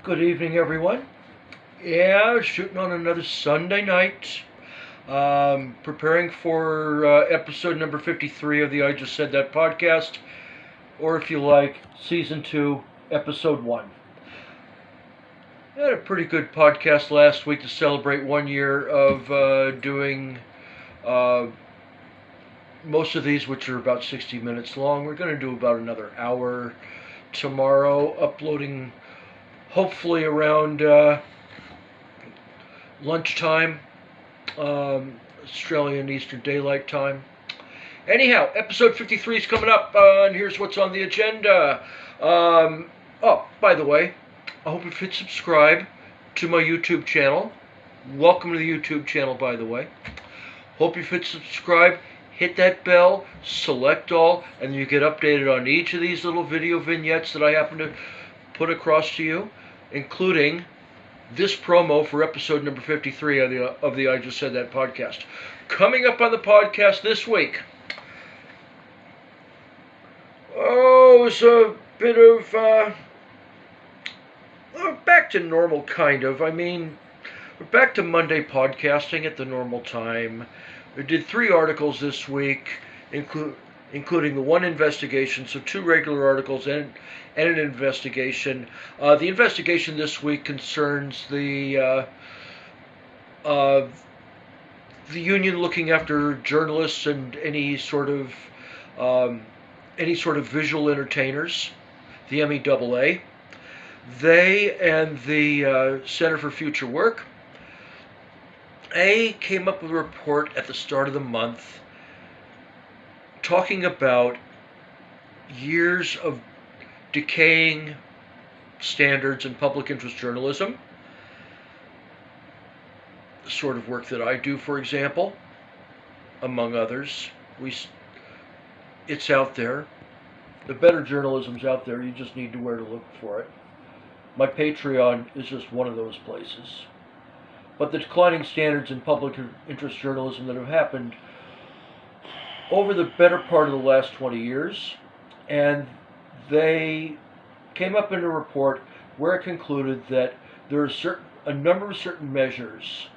Good evening, everyone. Yeah, shooting on another Sunday night. Preparing for episode number 53 of the I Just Said That podcast, or if you like, season 2, episode 1. I had a pretty good podcast last week to celebrate 1 year of doing most of these, which are about 60 minutes long. We're going to do about another hour tomorrow, uploading hopefully around lunchtime, Australian Eastern Daylight Time. Anyhow, episode 53 is coming up, and here's what's on the agenda. By the way, I hope you'd hit subscribe to my YouTube channel. Welcome to the YouTube channel, by the way. Hope you hit subscribe, hit that bell, select all, and you get updated on each of these little video vignettes that I happen to put across to you, including this promo for episode number 53 of the I Just Said That podcast. Coming up on the podcast this week, it's a bit of back to normal, kind of. I mean, we're back to Monday podcasting at the normal time. We did 3 articles this week, including the 1 investigation, so 2 regular articles and an investigation. The investigation this week concerns the union looking after journalists and any sort of visual entertainers, the MEAA. They and the Center for Future Work came up with a report at the start of the month talking about years of decaying standards in public interest journalism, the sort of work that I do, for example, among others. It's out there. The better journalism's out there. You just need to where to look for it. My Patreon is just one of those places. But the declining standards in public interest journalism that have happened over the better part of the last 20 years, and they came up in a report where it concluded that there are a number of certain measures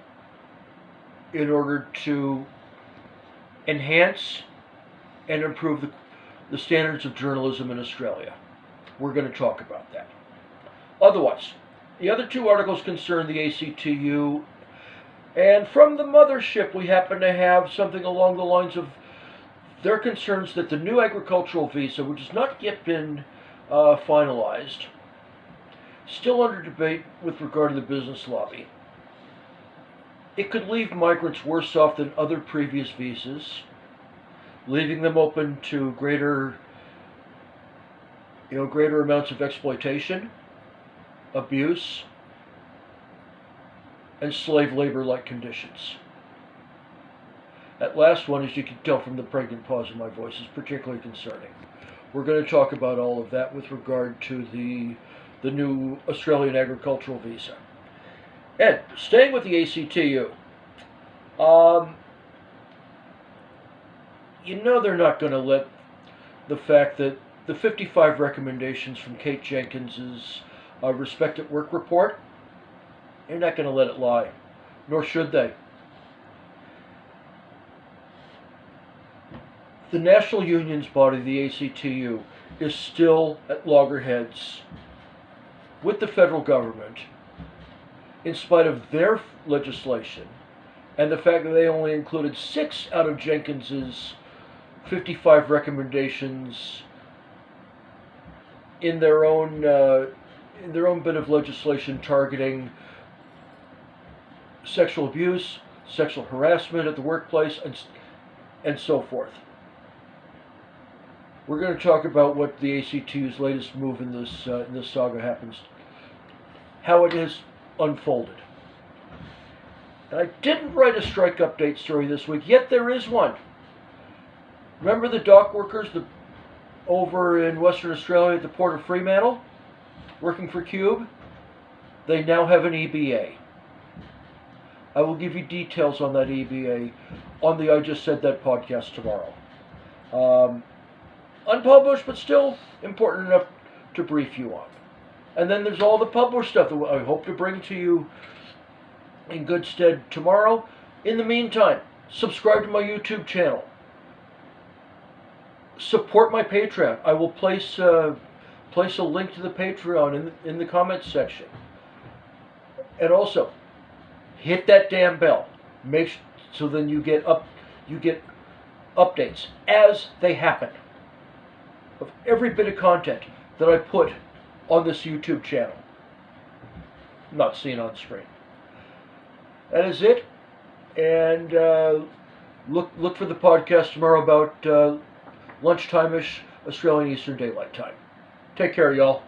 in order to enhance and improve the standards of journalism in Australia. We're going to talk about that. Otherwise, the other 2 articles concern the ACTU, and from the mothership we happen to have something along the lines of their concerns that the new agricultural visa, which has not yet been finalized, still under debate with regard to the business lobby. It could leave migrants worse off than other previous visas, leaving them open to greater amounts of exploitation, abuse, and slave labor-like conditions. That last one, as you can tell from the pregnant pause in my voice, is particularly concerning. We're going to talk about all of that with regard to the new Australian agricultural visa. And staying with the ACTU, they're not going to let the fact that the 55 recommendations from Kate Jenkins's Respect at Work report, they're not going to let it lie, nor should they. The national union's body, the ACTU, is still at loggerheads with the federal government in spite of their legislation and the fact that they only included 6 out of Jenkins's 55 recommendations in their own bit of legislation targeting sexual abuse, sexual harassment at the workplace, and so forth. We're going to talk about what the ACTU's latest move in this saga happens, how it has unfolded. And I didn't write a strike update story this week, yet there is one. Remember the dock workers over in Western Australia at the Port of Fremantle, working for Cube? They now have an EBA. I will give you details on that EBA on the I Just Said That podcast tomorrow. Unpublished, but still important enough to brief you on. And then there's all the published stuff that I hope to bring to you in good stead tomorrow. In the meantime, subscribe to my YouTube channel. Support my Patreon. I will place a link to the Patreon in the comments section. And also, hit that damn bell. So then you get updates as they happen of every bit of content that I put on this YouTube channel. Not seen on screen. That is it. And look for the podcast tomorrow about lunchtime-ish Australian Eastern Daylight Time. Take care, y'all.